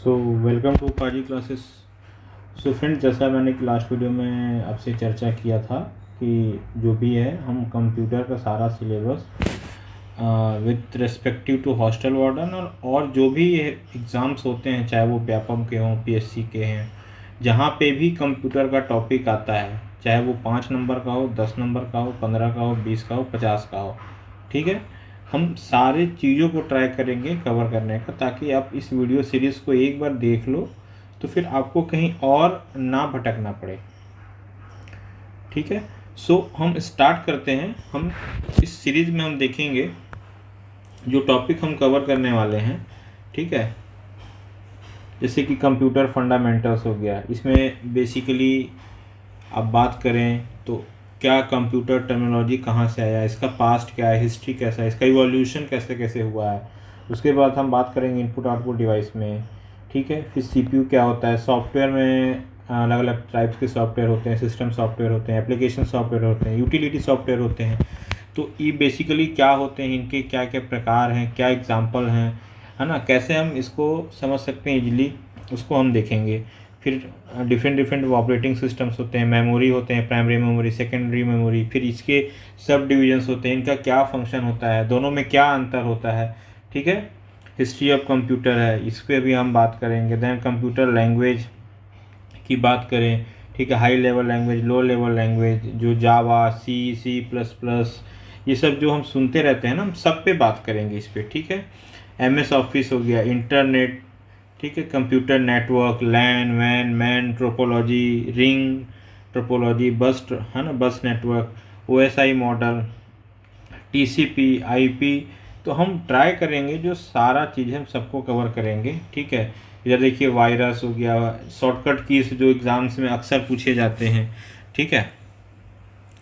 So welcome to पाजी classes. So friends, जैसा मैंने लास्ट वीडियो में आपसे चर्चा किया था कि जो भी है हम कंप्यूटर का सारा syllabus with respective to hostel warden और जो भी एग्ज़ाम्स होते हैं, चाहे वो व्यापम के हों, पीएससी के हैं, जहाँ पे भी कंप्यूटर का टॉपिक आता है, चाहे वो 5 नंबर का हो, 10 नंबर का हो, 15 का हो, 20 का हो, 50 का हो, ठीक है, हम सारे चीज़ों को ट्राई करेंगे कवर करने का, ताकि आप इस वीडियो सीरीज़ को एक बार देख लो तो फिर आपको कहीं और ना भटकना पड़े। ठीक है, सो हम स्टार्ट करते हैं। हम इस सीरीज़ में हम देखेंगे जो टॉपिक हम कवर करने वाले हैं। ठीक है, जैसे कि कंप्यूटर फंडामेंटल्स हो गया, इसमें बेसिकली आप बात करें तो क्या कंप्यूटर टर्मिनोलॉजी कहाँ से आया, इसका पास्ट क्या है, हिस्ट्री कैसा है, इसका इवोल्यूशन कैसे कैसे हुआ है। उसके बाद हम बात करेंगे इनपुट आउटपुट डिवाइस में। ठीक है, फिर सीपीयू क्या होता है, सॉफ्टवेयर में अलग अलग टाइप्स के सॉफ्टवेयर होते हैं, सिस्टम सॉफ्टवेयर होते हैं, एप्लीकेशन सॉफ्टवेयर होते हैं, यूटिलिटी सॉफ्टवेयर होते हैं। तो ये बेसिकली क्या होते हैं, इनके क्या क्या प्रकार हैं, क्या एग्जाम्पल हैं, है ना, कैसे हम इसको समझ सकते हैं इजीली, उसको हम देखेंगे। फिर डिफरेंट ऑपरेटिंग सिस्टम्स होते हैं, मेमोरी होते हैं, प्राइमरी मेमोरी, सेकेंडरी मेमोरी, फिर इसके सब डिविजन्स होते हैं, इनका क्या फंक्शन होता है, दोनों में क्या अंतर होता है। ठीक है, हिस्ट्री ऑफ कंप्यूटर है, इस पर भी हम बात करेंगे। देन कंप्यूटर लैंग्वेज की बात करें, ठीक है, high level language, low level language, जो जावा, सी प्लस प्लस, ये सब जो हम सुनते रहते हैं ना, हम सब पे बात करेंगे इस पर। ठीक है, MS ऑफिस हो गया, इंटरनेट, ठीक है, कंप्यूटर नेटवर्क, लैन वैन मैन ट्रोपोलॉजी, रिंग ट्रोपोलॉजी, बस, है ना, बस network, OSI model, TCP, IP। तो हम ट्राई करेंगे जो सारा चीज़ हम सबको कवर करेंगे। ठीक है, इधर देखिए वायरस हो गया, शॉर्टकट कीज जो एग्ज़ाम्स में अक्सर पूछे जाते हैं, ठीक है,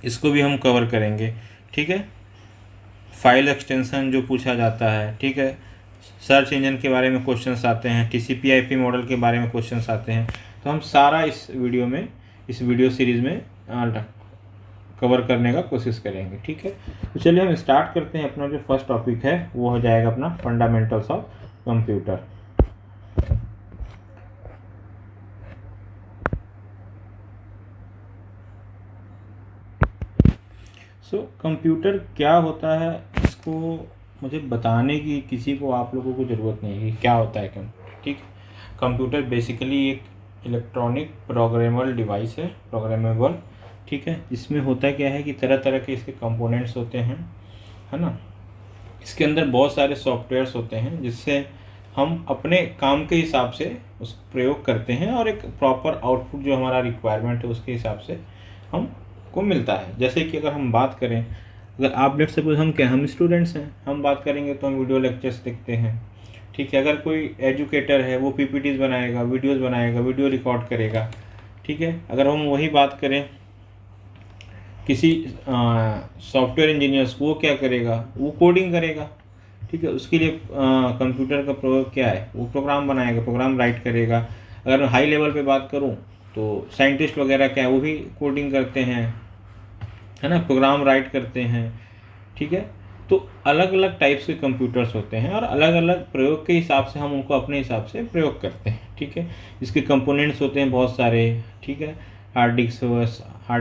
इसको भी हम कवर करेंगे। ठीक है, फाइल एक्सटेंशन जो पूछा जाता है, ठीक है, सर्च इंजन के बारे में क्वेश्चंस आते हैं, TCP IP मॉडल के बारे में क्वेश्चंस आते हैं। तो हम सारा इस वीडियो सीरीज़ में कवर करने का कोशिश करेंगे। ठीक है, तो चलिए हम स्टार्ट करते हैं। अपना जो फर्स्ट टॉपिक है वो हो जाएगा अपना फंडामेंटल्स ऑफ कंप्यूटर। कंप्यूटर क्या होता है, इसको मुझे बताने की किसी को, आप लोगों को ज़रूरत नहीं है कि क्या होता है कंप्यूटर। ठीक, कंप्यूटर बेसिकली एक इलेक्ट्रॉनिक प्रोग्रामेबल डिवाइस है, प्रोग्रामेबल। ठीक है, इसमें होता क्या है कि तरह तरह के इसके कंपोनेंट्स होते हैं, है ना, इसके अंदर बहुत सारे सॉफ्टवेयर्स होते हैं जिससे हम अपने काम के हिसाब से उस प्रयोग करते हैं और एक प्रॉपर आउटपुट जो हमारा रिक्वायरमेंट है उसके हिसाब से हमको मिलता है। जैसे कि अगर हम बात करें, अगर आप लेट सपोज हम स्टूडेंट्स हैं, हम बात करेंगे तो हम वीडियो लेक्चर्स देखते हैं। ठीक है, अगर कोई एजुकेटर है वो PPTs बनाएगा, वीडियोस बनाएगा, वीडियो रिकॉर्ड करेगा। ठीक है, अगर हम वही बात करें किसी सॉफ्टवेयर इंजीनियर्स, वो क्या करेगा, वो कोडिंग करेगा। ठीक है, उसके लिए कंप्यूटर का प्रयोग क्या है, वो प्रोग्राम बनाएगा, प्रोग्राम राइट करेगा। अगर मैं हाई लेवल पे बात करूं तो साइंटिस्ट वगैरह क्या है, वो भी कोडिंग करते हैं, है ना, प्रोग्राम राइट करते हैं। ठीक है, तो अलग अलग टाइप्स के कंप्यूटर्स होते हैं और अलग अलग प्रयोग के हिसाब से हम उनको अपने हिसाब से प्रयोग करते हैं। ठीक है, इसके कंपोनेंट्स होते हैं बहुत सारे। ठीक है, हार्ड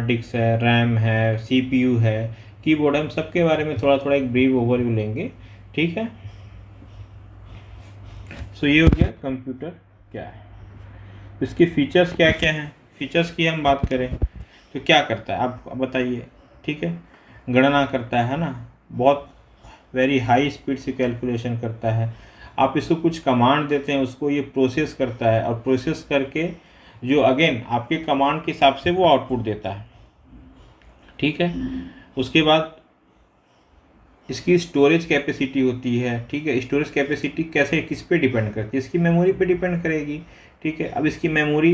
डिस्क है, रैम है, CPU है, कीबोर्ड है, हम सबके बारे में थोड़ा थोड़ा एक ब्रीफ ओवरव्यू लेंगे। ठीक है, सो ये हो गया कंप्यूटर क्या है। इसके फीचर्स क्या क्या हैं, फीचर्स की हम बात करें तो क्या करता है आप बताइए। ठीक है, गणना करता है ना, बहुत वेरी हाई स्पीड से कैलकुलेशन करता है। आप इसको कुछ कमांड देते हैं, उसको ये प्रोसेस करता है और प्रोसेस करके जो अगेन आपके कमांड के हिसाब से वो आउटपुट देता है। ठीक है, उसके बाद इसकी स्टोरेज कैपेसिटी होती है। ठीक है, स्टोरेज कैपेसिटी कैसे, किस पे डिपेंड करती है, इसकी मेमोरी पे डिपेंड करेगी। ठीक है, अब इसकी मेमोरी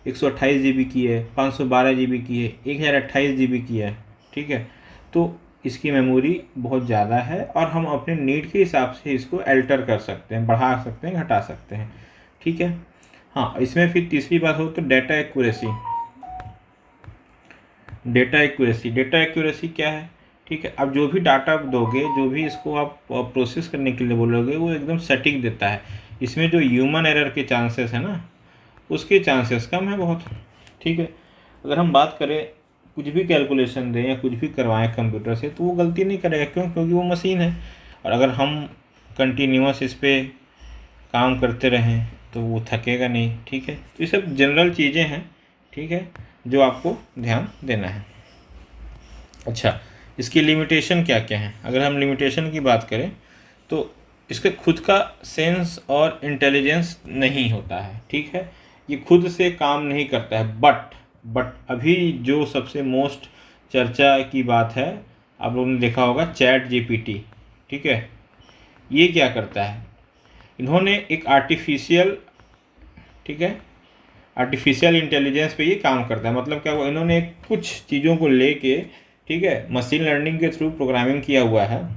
128 GB की है, 512 GB की है, 1028 GB की है। ठीक है, तो इसकी मेमोरी बहुत ज़्यादा है और हम अपने नीड के हिसाब से इसको अल्टर कर सकते हैं, बढ़ा सकते हैं, घटा सकते हैं। ठीक है, हाँ, इसमें फिर तीसरी बात हो तो डेटा एक्यूरेसी। डेटा एक्यूरेसी क्या है, ठीक है, अब जो भी डाटा आप दोगे, जो भी इसको आप प्रोसेस करने के लिए बोलोगे, वो एकदम सटीक देता है। इसमें जो ह्यूमन एरर के चांसेस है ना, उसके चांसेस कम है बहुत। ठीक है, अगर हम बात करें कुछ भी कैलकुलेशन दें या कुछ भी करवाएं कंप्यूटर से तो वो गलती नहीं करेगा। क्यों? क्योंकि वो मशीन है। और अगर हम कंटिन्यूअस इस पर काम करते रहें तो वो थकेगा नहीं। ठीक है, तो ये सब जनरल चीज़ें हैं, ठीक है, जो आपको ध्यान देना है। अच्छा, इसकी लिमिटेशन क्या क्या है? अगर हम लिमिटेशन की बात करें तो इसके खुद का सेंस और इंटेलिजेंस नहीं होता है। ठीक है, ये खुद से काम नहीं करता है। बट अभी जो सबसे मोस्ट चर्चा की बात है, आप लोगों ने देखा होगा चैट जीपीटी। ठीक है, ये क्या करता है? इन्होंने एक आर्टिफिशियल, ठीक है, आर्टिफिशियल इंटेलिजेंस पे ये काम करता है। मतलब क्या हुआ, इन्होंने कुछ चीज़ों को लेके, ठीक है, मशीन लर्निंग के थ्रू प्रोग्रामिंग किया हुआ है,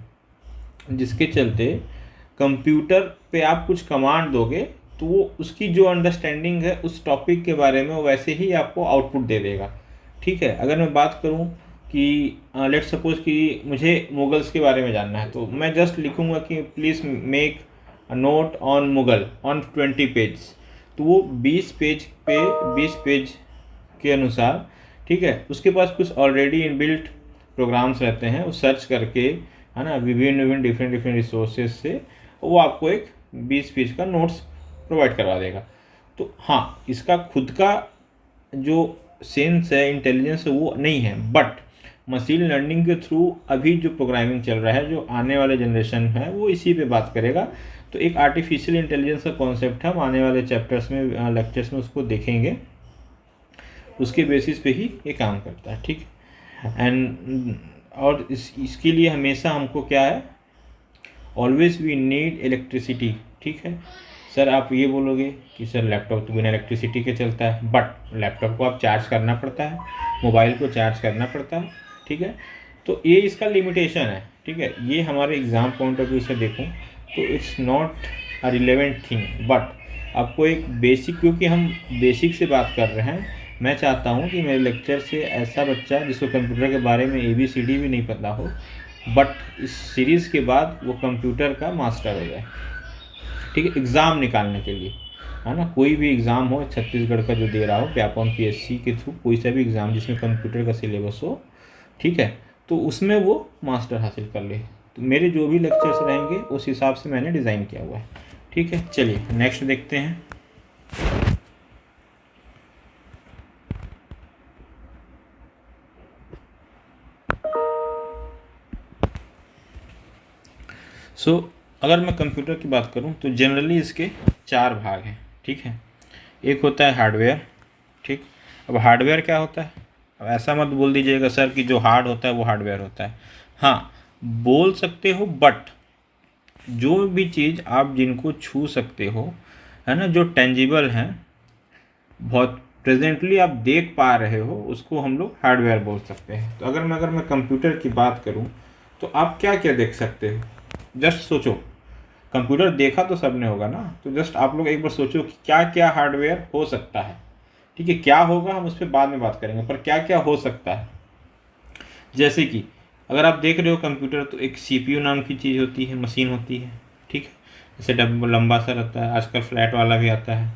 जिसके चलते कंप्यूटर पे आप कुछ कमांड दोगे तो वो उसकी जो अंडरस्टैंडिंग है उस टॉपिक के बारे में वो वैसे ही आपको आउटपुट दे देगा। ठीक है, अगर मैं बात करूं कि लेट्स सपोज कि मुझे मुगल्स के बारे में जानना है, तो मैं जस्ट लिखूंगा कि please make a note on Mughal on 20 page, तो वो 20 पेज पे 20 पेज के अनुसार, ठीक है, उसके पास कुछ ऑलरेडी इनबिल्ट प्रोग्राम्स रहते हैं, वो सर्च करके, है ना, विभिन्न डिफरेंट रिसोर्सेज से वो आपको एक 20 पेज का नोट्स प्रोवाइड करवा देगा। तो हाँ, इसका खुद का जो सेंस है, इंटेलिजेंस है, वो नहीं है। बट मशीन लर्निंग के थ्रू अभी जो प्रोग्रामिंग चल रहा है, जो आने वाले जनरेशन है, वो इसी पे बात करेगा। तो एक आर्टिफिशियल इंटेलिजेंस का कॉन्सेप्ट है, हम आने वाले चैप्टर्स में, लेक्चर्स में उसको देखेंगे। उसके बेसिस पे ही ये काम करता है। ठीक है, एंड और इसके लिए हमेशा हमको क्या है, ऑलवेज वी नीड इलेक्ट्रिसिटी। ठीक है, सर आप ये बोलोगे कि सर लैपटॉप तो बिना इलेक्ट्रिसिटी के चलता है, बट लैपटॉप को आप चार्ज करना पड़ता है, मोबाइल को चार्ज करना पड़ता है। ठीक है, तो ये इसका लिमिटेशन है। ठीक है, ये हमारे एग्ज़ाम पॉइंट ऑफ व्यू से देखूं तो it's not a relevant thing. But आपको एक बेसिक, क्योंकि हम बेसिक से बात कर रहे हैं, मैं चाहता हूँ कि मेरे लेक्चर से ऐसा बच्चा जिसको कंप्यूटर के बारे में ABCD भी नहीं पता हो, बट इस सीरीज़ के बाद वो कंप्यूटर का मास्टर हो जाए। ठीक है, एग्ज़ाम निकालने के लिए, है ना, कोई भी एग्ज़ाम हो छत्तीसगढ़ का जो दे रहा हो, व्यापम PSC के थ्रू कोई सा भी एग्ज़ाम जिसमें कंप्यूटर का सिलेबस हो, ठीक है, तो उसमें वो मास्टर हासिल कर ले। तो मेरे जो भी लेक्चर्स रहेंगे उस हिसाब से मैंने डिज़ाइन किया हुआ है। ठीक है, चलिए नेक्स्ट देखते हैं। अगर मैं कंप्यूटर की बात करूं तो जनरली इसके 4 भाग हैं। ठीक है, एक होता है हार्डवेयर। ठीक, अब हार्डवेयर क्या होता है? अब ऐसा मत बोल दीजिएगा सर कि जो हार्ड होता है वो हार्डवेयर होता है। हाँ, बोल सकते हो, बट जो भी चीज़ आप जिनको छू सकते हो, है ना, जो टेंजिबल हैं, बहुत प्रेजेंटली आप देख पा रहे हो, उसको हम लोग हार्डवेयर बोल सकते हैं। तो अगर मैं कंप्यूटर की बात करूं तो आप क्या क्या देख सकते हो? जस्ट सोचो, कंप्यूटर देखा तो सबने होगा ना, तो जस्ट आप लोग एक बार सोचो कि क्या क्या हार्डवेयर हो सकता है। ठीक है, क्या होगा हम उस पर बाद में बात करेंगे, पर क्या क्या हो सकता है। जैसे कि अगर आप देख रहे हो कंप्यूटर, तो एक CPU नाम की चीज़ होती है, मशीन होती है। ठीक है, जैसे लंबा सा रहता है, आजकल फ्लैट वाला भी आता है।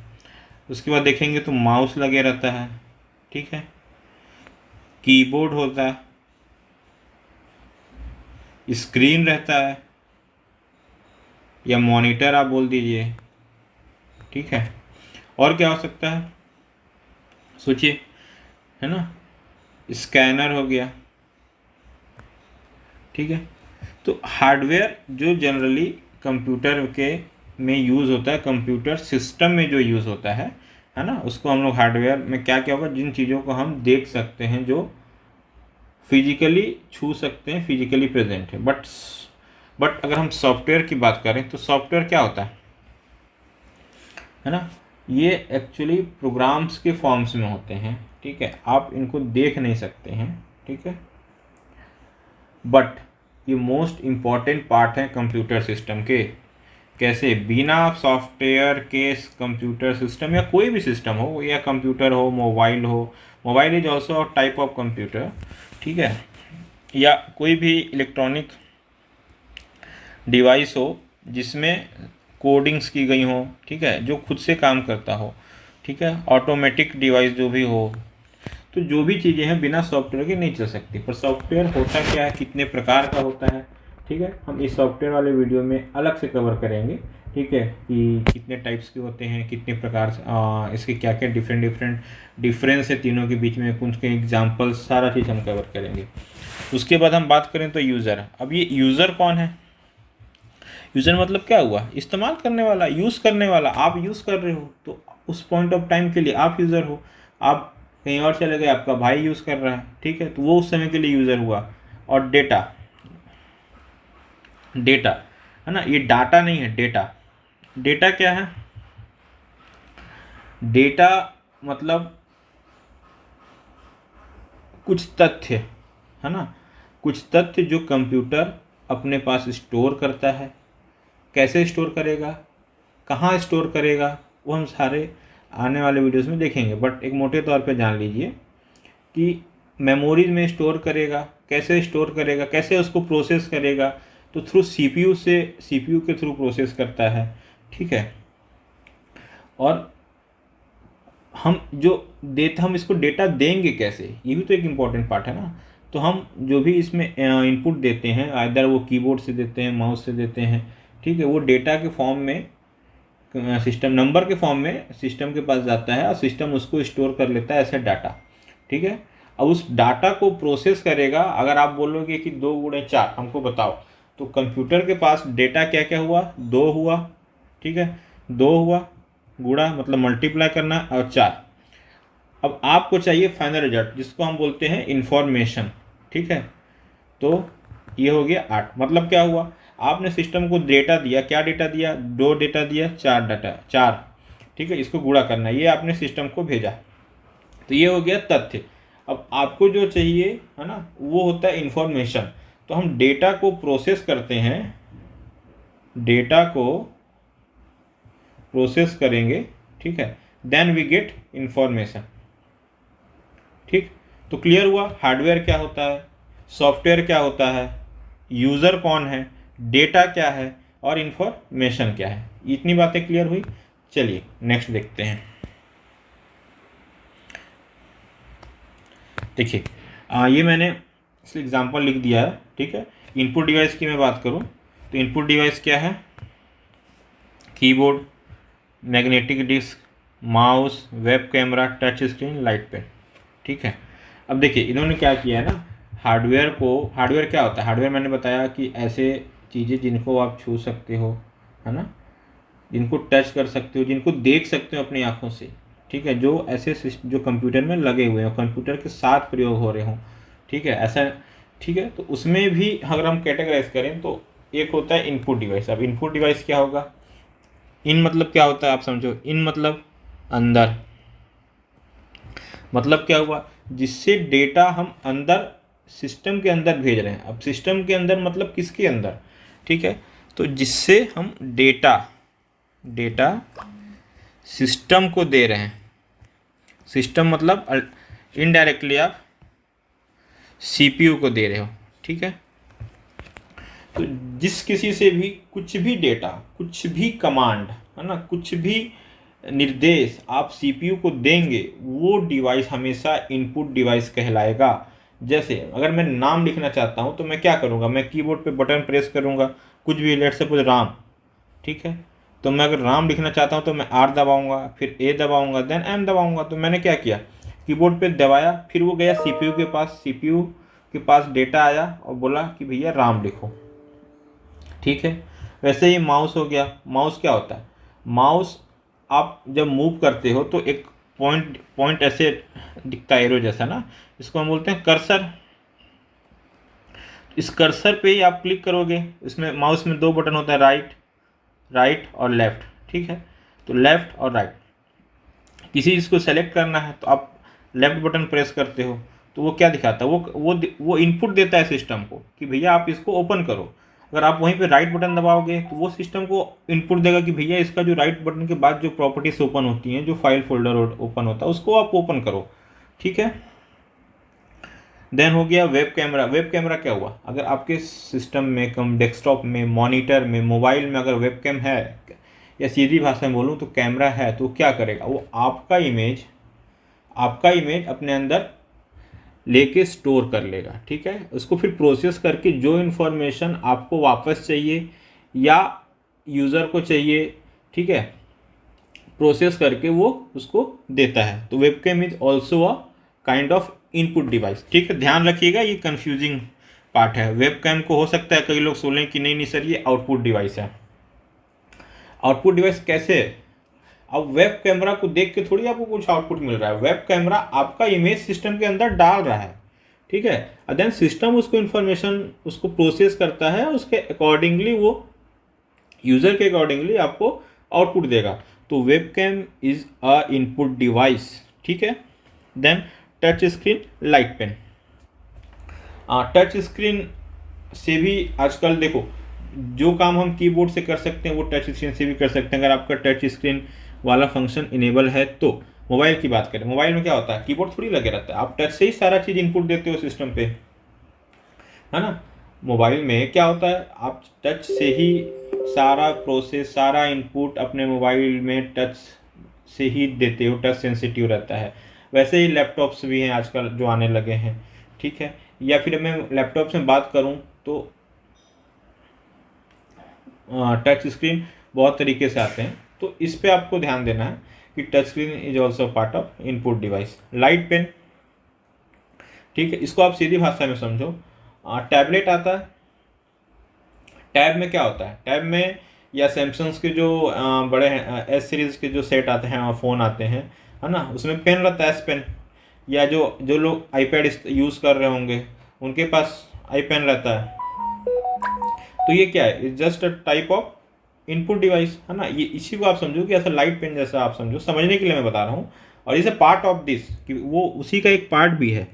उसके बाद देखेंगे तो माउस लगे रहता है। ठीक है, कीबोर्ड होता है, स्क्रीन रहता है, या मॉनिटर आप बोल दीजिए। ठीक है, और क्या हो सकता है सोचिए, है ना, स्कैनर हो गया। ठीक है, तो हार्डवेयर जो जनरली कंप्यूटर के में यूज़ होता है, कंप्यूटर सिस्टम में जो यूज़ होता है ना, उसको हम लोग हार्डवेयर में क्या क्या होगा, जिन चीज़ों को हम देख सकते हैं, जो फिजिकली छू सकते हैं, फिजिकली प्रेजेंट है। बट अगर हम सॉफ्टवेयर की बात करें तो सॉफ्टवेयर क्या होता है ना, ये एक्चुअली प्रोग्राम्स के फॉर्म्स में होते हैं। ठीक है, आप इनको देख नहीं सकते हैं। ठीक है, बट ये मोस्ट इम्पॉर्टेंट पार्ट है कंप्यूटर सिस्टम के। कैसे? बिना सॉफ्टवेयर के कंप्यूटर सिस्टम, या कोई भी सिस्टम हो, या कंप्यूटर हो, mobile is also a type of computer. ठीक है, या कोई भी इलेक्ट्रॉनिक डिवाइस हो जिसमें कोडिंग्स की गई हो, ठीक है, जो खुद से काम करता हो, ठीक है, ऑटोमेटिक डिवाइस जो भी हो, तो जो भी चीज़ें हैं बिना सॉफ्टवेयर के नहीं चल सकती। पर सॉफ्टवेयर होता क्या है, कितने प्रकार का होता है, ठीक है, हम इस सॉफ्टवेयर वाले वीडियो में अलग से कवर करेंगे, ठीक है, कि कितने टाइप्स के होते हैं, कितने प्रकार से इसके क्या क्या डिफरेंट डिफरेंस है तीनों के बीच में, कुछ के एग्जांपल्स, सारा चीज़ हम कवर करेंगे। उसके बाद हम बात करें तो यूज़र। अब ये यूज़र कौन है? यूज़र मतलब क्या हुआ? इस्तेमाल करने वाला, यूज़ करने वाला। आप यूज़ कर रहे हो तो उस पॉइंट ऑफ टाइम के लिए आप यूज़र हो। आप कहीं और चले गए, आपका भाई यूज़ कर रहा है, ठीक है, तो वो उस समय के लिए यूज़र हुआ। और डेटा, डेटा है ना, ये डाटा नहीं है, डेटा। डेटा क्या है? डेटा मतलब कुछ तथ्य, है ना, कुछ तथ्य जो कंप्यूटर अपने पास स्टोर करता है। कैसे स्टोर करेगा, कहाँ स्टोर करेगा, वो हम सारे आने वाले वीडियोस में देखेंगे। बट एक मोटे तौर पे जान लीजिए कि मेमोरीज में स्टोर करेगा। कैसे स्टोर करेगा, कैसे उसको प्रोसेस करेगा, तो थ्रू सीपीयू से, सीपीयू के थ्रू प्रोसेस करता है, ठीक है। और हम इसको डेटा देंगे कैसे, ये भी तो एक इम्पॉर्टेंट पार्ट है ना। तो हम जो भी इसमें इनपुट देते हैं, आइदर वो कीबोर्ड से देते हैं, माउस से देते हैं, ठीक है, वो डेटा के फॉर्म में, सिस्टम नंबर के फॉर्म में सिस्टम के पास जाता है और सिस्टम उसको स्टोर कर लेता है ऐसे डाटा, ठीक है। अब उस डाटा को प्रोसेस करेगा। अगर आप बोलोगे कि 2 गुणे 4 हमको बताओ, तो कंप्यूटर के पास डेटा क्या क्या हुआ? 2 हुआ, ठीक है, 2 हुआ, गुणा मतलब मल्टीप्लाई करना, और 4। अब आपको चाहिए फाइनल रिजल्ट, जिसको हम बोलते हैं इंफॉर्मेशन, ठीक है। तो ये हो गया 8। मतलब क्या हुआ? आपने सिस्टम को डेटा दिया, क्या डेटा दिया? 2 डेटा दिया, 4 डाटा, 4, ठीक है, इसको गुणा करना, ये आपने सिस्टम को भेजा, तो ये हो गया तथ्य। अब आपको जो चाहिए है ना, वो होता है इंफॉर्मेशन। तो हम डेटा को प्रोसेस करते हैं, डेटा को प्रोसेस करेंगे, ठीक है, देन वी गेट इंफॉर्मेशन, ठीक। तो क्लियर हुआ हार्डवेयर क्या होता है, सॉफ्टवेयर क्या होता है, यूज़र कौन है, डेटा क्या है, और इंफॉर्मेशन क्या है। इतनी बातें क्लियर हुई। चलिए नेक्स्ट देखते हैं। देखिए ये मैंने एग्जांपल लिख दिया है, ठीक है। इनपुट डिवाइस की मैं बात करूं तो इनपुट डिवाइस क्या है? Keyboard, magnetic disk, mouse, web camera, touch screen, light pen, ठीक है। अब देखिए इन्होंने क्या किया है ना, हार्डवेयर क्या होता है? हार्डवेयर मैंने बताया कि ऐसे चीज़ें जिनको आप छू सकते हो, है ना, जिनको टच कर सकते हो, जिनको देख सकते हो अपनी आँखों से, ठीक है, जो ऐसे जो कंप्यूटर में लगे हुए हों, कंप्यूटर के साथ प्रयोग हो रहे हों, ठीक है, ऐसा, ठीक है। तो उसमें भी अगर हम कैटेगराइज करें तो एक होता है इनपुट डिवाइस। अब इनपुट डिवाइस क्या होगा? इन मतलब क्या होता है, आप समझो। इन मतलब अंदर, मतलब क्या हुआ? जिससे डेटा हम अंदर, सिस्टम के अंदर भेज रहे हैं। अब सिस्टम के अंदर मतलब किसके अंदर, ठीक है, तो जिससे हम डेटा सिस्टम को दे रहे हैं। सिस्टम मतलब इनडायरेक्टली आप सीपीयू को दे रहे हो, ठीक है। तो जिस किसी से भी कुछ भी डेटा, कुछ भी कमांड, है ना, कुछ भी निर्देश आप सीपीयू को देंगे, वो डिवाइस हमेशा इनपुट डिवाइस कहलाएगा। जैसे अगर मैं नाम लिखना चाहता हूँ तो मैं क्या करूँगा? मैं कीबोर्ड पे बटन प्रेस करूँगा, कुछ भी, लेट्स सपोज राम, ठीक है। तो मैं अगर राम लिखना चाहता हूँ तो मैं आर दबाऊँगा, फिर ए दबाऊँगा, देन एम दबाऊँगा। तो मैंने क्या किया? कीबोर्ड पे दबाया, फिर वो गया सीपीयू के पास, सीपीयू के पास डेटा आया और बोला कि भैया राम लिखो, ठीक है। वैसे ही माउस हो गया। माउस क्या होता है? माउस आप जब मूव करते हो तो एक पॉइंट ऐसे दिखता है, एरो जैसा ना, इसको हम बोलते हैं कर्सर। इस कर्सर पे ही आप क्लिक करोगे। इसमें माउस में 2 बटन होता है, राइट और लेफ़्ट, ठीक है। तो लेफ़्ट और राइट, किसी चीज़ को सेलेक्ट करना है तो आप लेफ़्ट बटन प्रेस करते हो, तो वो क्या दिखाता है? वो इनपुट देता है सिस्टम को कि भैया आप इसको ओपन करो। अगर आप वहीं पे राइट बटन दबाओगे तो वो सिस्टम को इनपुट देगा कि भैया इसका जो राइट बटन के बाद जो प्रॉपर्टीज ओपन होती हैं, जो फाइल फोल्डर ओपन होता है, उसको आप ओपन करो, ठीक है। देन हो गया वेब कैमरा। वेब कैमरा क्या हुआ? अगर आपके सिस्टम में, डेस्कटॉप में, मॉनिटर में, मोबाइल में अगर वेब कैम है, या सीधी भाषा में बोलूँ तो कैमरा है तो क्या करेगा, वो आपका इमेज अपने अंदर लेके स्टोर कर लेगा, ठीक है। उसको फिर प्रोसेस करके जो इन्फॉर्मेशन आपको वापस चाहिए या यूज़र को चाहिए, ठीक है, प्रोसेस करके वो उसको देता है। तो webcam is also a kind of input device, ठीक है। ध्यान रखिएगा, ये कंफ्यूजिंग पार्ट है। वेबकैम को हो सकता है कई लोग सोचें कि नहीं सर ये आउटपुट डिवाइस है। आउटपुट डिवाइस कैसे है? अब वेब कैमरा को देख के थोड़ी आपको कुछ आउटपुट मिल रहा है, वेब कैमरा आपका इमेज सिस्टम के अंदर डाल रहा है, ठीक है। और देन सिस्टम उसको इन्फॉर्मेशन उसको प्रोसेस करता है, उसके अकॉर्डिंगली वो यूज़र के अकॉर्डिंगली आपको आउटपुट देगा। तो webcam is a input device, ठीक है। Then touch screen, light pen. Touch screen से भी आजकल देखो जो काम हम कीबोर्ड से कर सकते हैं वो टच स्क्रीन से भी कर सकते हैं, अगर आपका टच स्क्रीन वाला फंक्शन इनेबल है तो। मोबाइल की बात करें, मोबाइल में क्या होता है, कीबोर्ड थोड़ी लगे रहता है, आप टच से ही सारा चीज़ इनपुट देते हो सिस्टम पे, है ना। मोबाइल में क्या होता है, आप टच से ही सारा प्रोसेस, सारा इनपुट अपने मोबाइल में टच से ही देते हो, टच सेंसिटिव रहता है। वैसे ही लैपटॉप्स भी हैं आजकल जो आने लगे हैं, ठीक है। या फिर मैं लैपटॉप से बात करूं तो टच स्क्रीन बहुत तरीके से आते हैं, तो इस पे आपको ध्यान देना है कि touch screen is also part of input device. Light pen, ठीक है, इसको आप सीधी भाषा में समझो। टैबलेट आता है, टैब में क्या होता है, टैब में या सैमसंग के जो बड़े एस सीरीज के जो सेट आते हैं फ़ोन आते हैं, है ना, उसमें पेन रहता है, एस पेन। या जो लोग आईपैड यूज़ कर रहे होंगे उनके पास आई पेन रहता है। तो ये क्या है, it's just a type of input device, है ना। ये इसी को आप समझो कि ऐसा लाइट पेन जैसा आप समझो, समझने के लिए मैं बता रहा हूँ। और इसे पार्ट ऑफ दिस कि वो उसी का एक पार्ट भी है,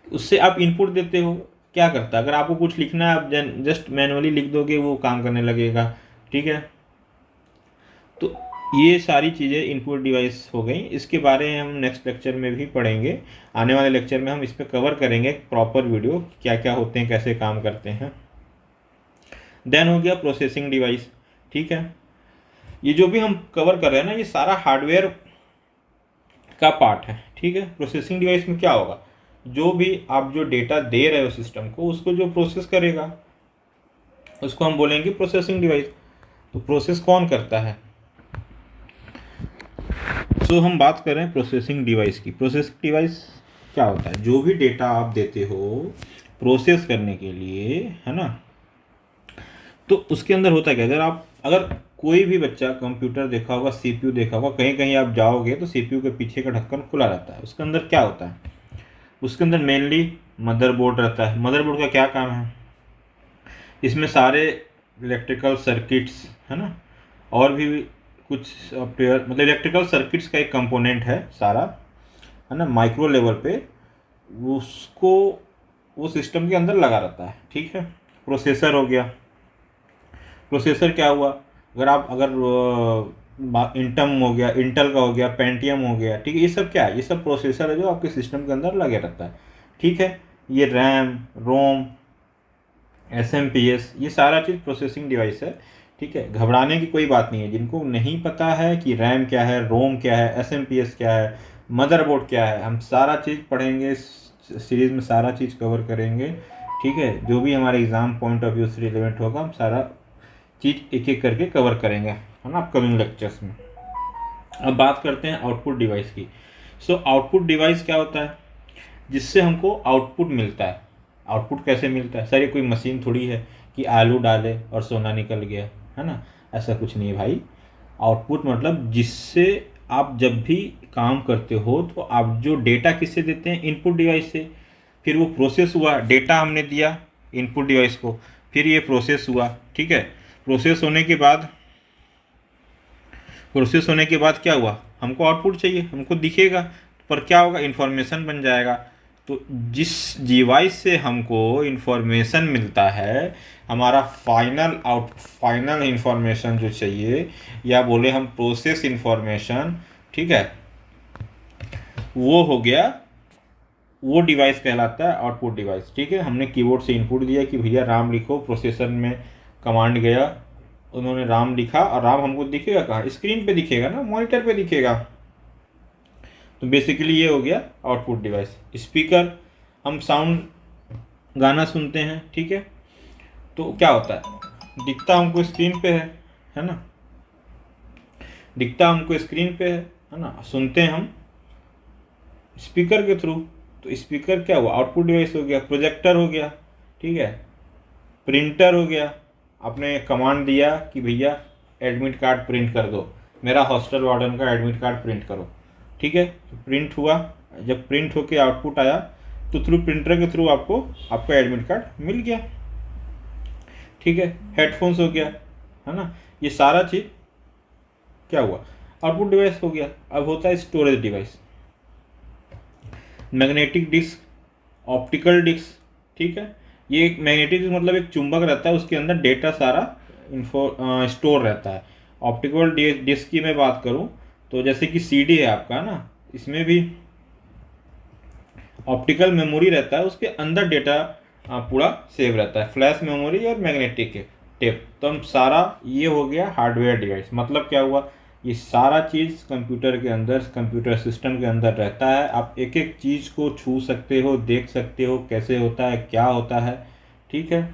उससे आप इनपुट देते हो। क्या करता है, अगर आपको कुछ लिखना है आप जस्ट मैनुअली लिख दोगे, वो काम करने लगेगा, ठीक है। तो ये सारी चीज़ें इनपुट डिवाइस हो गई। इसके बारे में हम नेक्स्ट लेक्चर में भी पढ़ेंगे, आने वाले लेक्चर में हम इस पर कवर करेंगे प्रॉपर वीडियो, क्या क्या होते हैं, कैसे काम करते हैं। देन हो गया प्रोसेसिंग डिवाइस, ठीक है। ये जो भी हम कवर कर रहे हैं ना, ये सारा हार्डवेयर का पार्ट है, ठीक है। प्रोसेसिंग डिवाइस में क्या होगा, जो भी आप जो डेटा दे रहे हो सिस्टम को, उसको जो प्रोसेस करेगा उसको हम बोलेंगे प्रोसेसिंग डिवाइस। तो प्रोसेस कौन करता है, तो हम बात कर रहे हैं प्रोसेसिंग डिवाइस की। प्रोसेसिंग डिवाइस क्या होता है, जो भी डेटा आप देते हो प्रोसेस करने के लिए, है ना, तो उसके अंदर होता है क्या, अगर कोई भी बच्चा कंप्यूटर देखा होगा, सीपीयू देखा होगा, कहीं कहीं आप जाओगे तो सीपीयू के पीछे का ढक्कन खुला रहता है। उसके अंदर क्या होता है, उसके अंदर मेनली मदरबोर्ड रहता है। मदरबोर्ड का क्या काम है, इसमें सारे इलेक्ट्रिकल सर्किट्स, है ना, और भी कुछ सॉफ्टवेयर, मतलब इलेक्ट्रिकल सर्किट्स का एक कंपोनेंट है सारा, है ना, माइक्रो लेवल पे उसको वो सिस्टम के अंदर लगा रहता है, ठीक है। प्रोसेसर हो गया, प्रोसेसर क्या हुआ, अगर इंटम हो गया, इंटेल का हो गया, पेंटियम हो गया, ठीक है, ये सब क्या है, ये सब प्रोसेसर है जो आपके सिस्टम के अंदर लगे रहता है, ठीक है। ये रैम, रोम, एसएमपीएस, ये सारा चीज़ प्रोसेसिंग डिवाइस है, ठीक है। घबराने की कोई बात नहीं है, जिनको नहीं पता है कि रैम क्या है, रोम क्या है, एसएमपीएस क्या है, मदरबोर्ड क्या है, हम सारा चीज़ पढ़ेंगे सीरीज़ में, सारा चीज़ कवर करेंगे, ठीक है। जो भी हमारे एग्ज़ाम पॉइंट ऑफ व्यू से रिलेवेंट होगा हम सारा चीज़ एक एक करके कवर करेंगे, है ना, अपकमिंग लेक्चर्स में। अब बात करते हैं आउटपुट डिवाइस की। सो आउटपुट डिवाइस क्या होता है, जिससे हमको आउटपुट मिलता है। आउटपुट कैसे मिलता है, सर ये कोई मशीन थोड़ी है कि आलू डाले और सोना निकल गया, है ना, ऐसा कुछ नहीं है भाई। आउटपुट मतलब जिससे आप जब भी काम करते हो तो आप जो डेटा किससे देते हैं, इनपुट डिवाइस से, फिर वो प्रोसेस हुआ, डेटा हमने दिया इनपुट डिवाइस को, फिर ये प्रोसेस हुआ, ठीक है। प्रोसेस होने के बाद क्या हुआ, हमको आउटपुट चाहिए, हमको दिखेगा, पर क्या होगा, इन्फॉर्मेशन बन जाएगा। तो जिस डिवाइस से हमको इन्फॉर्मेशन मिलता है, हमारा फाइनल इन्फॉर्मेशन जो चाहिए, या बोले हम प्रोसेस इन्फॉर्मेशन, ठीक है, वो हो गया, वो डिवाइस कहलाता है आउटपुट डिवाइस, ठीक है। हमने कीबोर्ड से इनपुट दिया कि भैया राम लिखो, प्रोसेसर में कमांड गया, उन्होंने राम लिखा और राम हमको दिखेगा कहाँ, स्क्रीन पे दिखेगा ना, मॉनिटर पे दिखेगा। तो बेसिकली ये हो गया आउटपुट डिवाइस। स्पीकर, हम साउंड गाना सुनते हैं, ठीक है, तो क्या होता है, दिखता हमको स्क्रीन पे है ना, दिखता हमको स्क्रीन पे है ना, सुनते हैं हम स्पीकर के थ्रू। तो स्पीकर क्या हुआ, आउटपुट डिवाइस हो गया। प्रोजेक्टर हो गया, ठीक है, प्रिंटर हो गया, आपने कमांड दिया कि भैया एडमिट कार्ड प्रिंट कर दो, मेरा हॉस्टल वार्डन का एडमिट कार्ड प्रिंट करो, ठीक है, तो प्रिंट हुआ। जब प्रिंट होके आउटपुट आया तो थ्रू प्रिंटर के थ्रू आपको आपका एडमिट कार्ड मिल गया, ठीक है। हेडफोन्स हो गया, है ना, ये सारा चीज़ क्या हुआ, आउटपुट डिवाइस हो गया। अब होता है storage device, magnetic disk, optical disk, ठीक है। ये एक मैग्नेटिक डिस्क मतलब एक चुंबक रहता है, उसके अंदर डेटा सारा स्टोर रहता है। ऑप्टिकल डिस्क की मैं बात करूं तो जैसे कि सीडी है आपका ना, इसमें भी ऑप्टिकल मेमोरी रहता है, उसके अंदर डेटा पूरा सेव रहता है, फ्लैश मेमोरी और मैग्नेटिक टेप। तो हम सारा ये हो गया हार्डवेयर डिवाइस। मतलब क्या हुआ, ये सारा चीज़ कंप्यूटर के अंदर, कंप्यूटर सिस्टम के अंदर रहता है। आप एक एक चीज़ को छू सकते हो, देख सकते हो कैसे होता है, क्या होता है, ठीक है।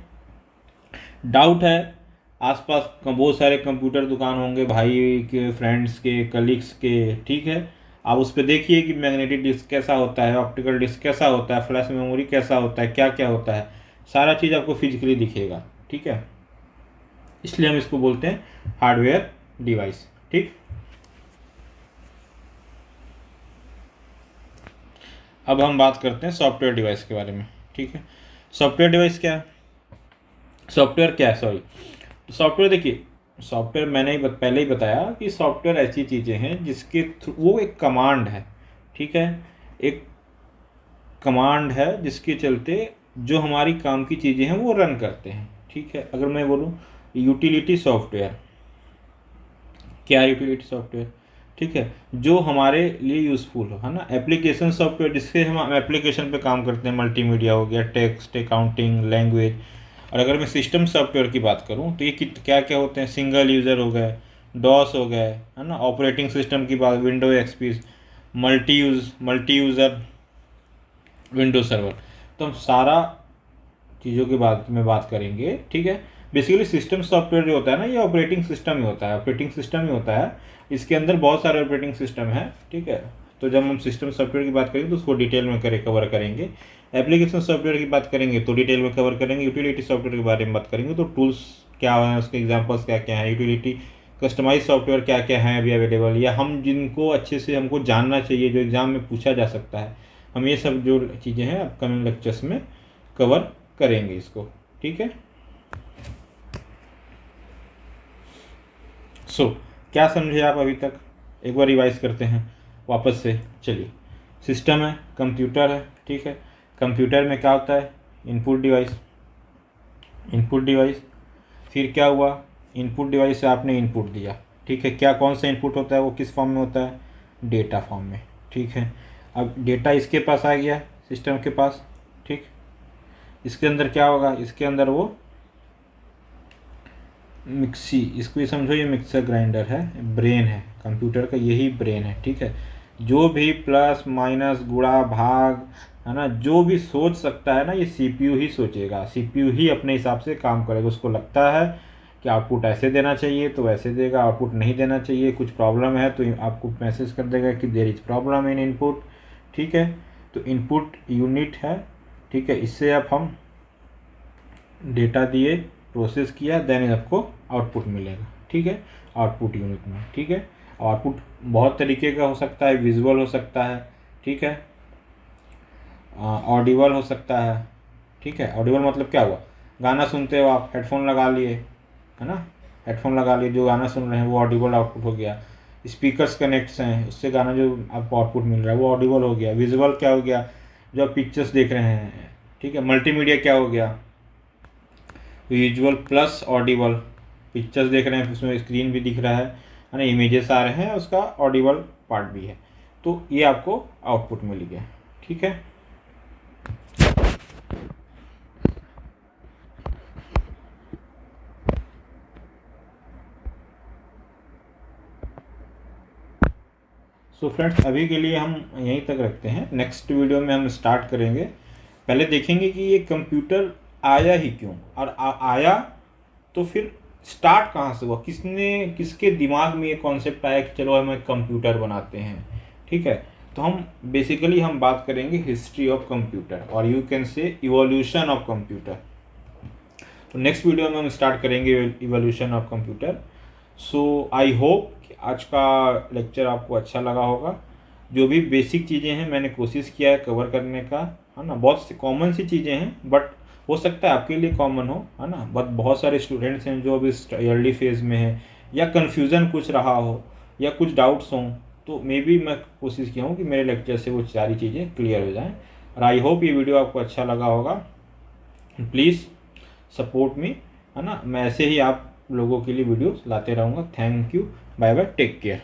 डाउट है, आसपास बहुत सारे कंप्यूटर दुकान होंगे, भाई के, फ्रेंड्स के, कलीग्स के, ठीक है। आप उस पर देखिए कि मैग्नेटिक डिस्क कैसा होता है, ऑप्टिकल डिस्क कैसा होता है, फ्लैश मेमोरी कैसा होता है, क्या क्या होता है, सारा चीज़ आपको फिजिकली दिखेगा, ठीक है। इसलिए हम इसको बोलते हैं हार्डवेयर डिवाइस, ठीक। अब हम बात करते हैं सॉफ्टवेयर डिवाइस के बारे में, ठीक है। सॉफ्टवेयर डिवाइस क्या है, सॉफ्टवेयर क्या है, सॉरी, सॉफ्टवेयर देखिए, सॉफ्टवेयर मैंने ही पहले ही बताया कि सॉफ्टवेयर ऐसी चीज़ें हैं जिसके वो एक कमांड है, ठीक है, एक कमांड है जिसके चलते जो हमारी काम की चीज़ें हैं वो रन करते हैं, ठीक है। अगर मैं बोलूँ यूटिलिटी सॉफ्टवेयर, क्या है यूटिलिटी सॉफ्टवेयर, ठीक है, जो हमारे लिए यूज़फुल हो, है ना। एप्लीकेशन सॉफ्टवेयर, जिससे हम एप्लीकेशन पे काम करते हैं, मल्टीमीडिया हो गया, टेक्स्ट, अकाउंटिंग, लैंग्वेज। और अगर मैं सिस्टम सॉफ्टवेयर की बात करूँ तो ये क्या क्या होते हैं, सिंगल यूज़र हो गए, डॉस हो गए, है ना, ऑपरेटिंग सिस्टम की बात, window XP, multi user, window server. तो हम सारा चीज़ों के बाद में बात करेंगे, ठीक है। बेसिकली सिस्टम सॉफ्टवेयर जो होता है ना, ये ऑपरेटिंग सिस्टम ही होता है, ऑपरेटिंग सिस्टम ही होता है। इसके अंदर बहुत सारे ऑपरेटिंग सिस्टम है, ठीक है। तो जब हम सिस्टम सॉफ्टवेयर की बात करेंगे तो उसको डिटेल में कवर करेंगे। एप्लीकेशन सॉफ्टवेयर की बात करेंगे तो डिटेल में कवर करेंगे। यूटिलिटी सॉफ्टवेयर के बारे में बात करेंगे तो टूल्स क्या है, उसके एग्जांपल्स क्या क्या हैं, यूटिलिटी कस्टमाइज सॉफ्टवेयर क्या क्या हैं अभी अवेलेबल, या हम जिनको अच्छे से हमको जानना चाहिए, जो एग्ज़ाम में पूछा जा सकता है, हम ये सब जो चीज़ें हैं अपकमिंग लेक्चर्स में कवर करेंगे इसको, ठीक है। क्या समझे आप अभी तक, एक बार रिवाइज करते हैं वापस से। चलिए, सिस्टम है, कंप्यूटर है, ठीक है। कंप्यूटर में क्या होता है, इनपुट डिवाइस, इनपुट डिवाइस, फिर क्या हुआ, इनपुट डिवाइस से आपने इनपुट दिया, ठीक है। क्या कौन सा इनपुट होता है, वो किस फॉर्म में होता है, डेटा फॉर्म में, ठीक है। अब डेटा इसके पास आ गया, सिस्टम के पास, ठीक। इसके अंदर क्या होगा, इसके अंदर वो मिक्सी, इसको ये समझो, ये मिक्सर ग्राइंडर है, ब्रेन है कंप्यूटर का, यही ब्रेन है, ठीक है। जो भी प्लस माइनस गुणा भाग, है ना, जो भी सोच सकता है ना, ये सीपीयू ही सोचेगा, सीपीयू ही अपने हिसाब से काम करेगा। उसको लगता है कि आउटपुट ऐसे देना चाहिए तो वैसे देगा, आउटपुट नहीं देना चाहिए, कुछ प्रॉब्लम है तो आपको मैसेज कर देगा कि there is problem in input, ठीक है। तो इनपुट यूनिट है, ठीक है। इससे अब हम डेटा दिए, प्रोसेस किया, देन आपको आउटपुट मिलेगा, ठीक है, आउटपुट यूनिट में, ठीक है। आउटपुट बहुत तरीके का हो सकता है, विजुअल हो सकता है, ठीक है, ऑडिबल हो सकता है, ठीक है। ऑडिबल मतलब क्या हुआ, गाना सुनते हो आप, हेडफोन लगा लिए, है ना, हेडफोन लगा लिए, जो गाना सुन रहे हैं वो ऑडिबल आउटपुट हो गया। स्पीकर्स कनेक्ट्स हैं, उससे गाना जो आपको आउटपुट मिल रहा है वो ऑडिबल हो गया। विजुअल क्या हो गया, जो आप पिक्चर्स देख रहे हैं, ठीक है। मल्टीमीडिया क्या हो गया, विजुअल प्लस ऑडिबल, पिक्चर्स देख रहे हैं, उसमें स्क्रीन भी दिख रहा है ना, इमेजेस आ रहे हैं, उसका ऑडिबल पार्ट भी है। तो ये आपको आउटपुट मिल गया, ठीक है। सो फ्रेंड्स अभी के लिए हम यहीं तक रखते हैं, नेक्स्ट वीडियो में हम स्टार्ट करेंगे। पहले देखेंगे कि ये कंप्यूटर आया ही क्यों, और आया तो फिर स्टार्ट कहाँ से हुआ, किसके दिमाग में ये कॉन्सेप्ट आया कि चलो हम एक कंप्यूटर बनाते हैं। ठीक है, तो हम बेसिकली हम बात करेंगे हिस्ट्री ऑफ कंप्यूटर, और you can say evolution of computer. तो नेक्स्ट वीडियो में हम स्टार्ट करेंगे evolution of computer. So I hope कि आज का लेक्चर आपको अच्छा लगा होगा। जो भी बेसिक चीज़ें हैं मैंने कोशिश किया है कवर करने का, है ना। बहुत सी कॉमन सी चीज़ें हैं, बट हो सकता है आपके लिए कॉमन हो, है ना। बट बहुत सारे स्टूडेंट्स हैं जो अभी अर्ली फेज़ में हैं, या कन्फ्यूज़न कुछ रहा हो, या कुछ डाउट्स हों, तो मे बी मैं कोशिश किया हूँ कि मेरे लेक्चर से वो सारी चीज़ें क्लियर हो जाएँ। और आई होप ये वीडियो आपको अच्छा लगा होगा। प्लीज़ सपोर्ट मी, है ना। मैं ऐसे ही आप लोगों के लिए वीडियोस लाते रहूँगा। Thank you, bye bye, take care.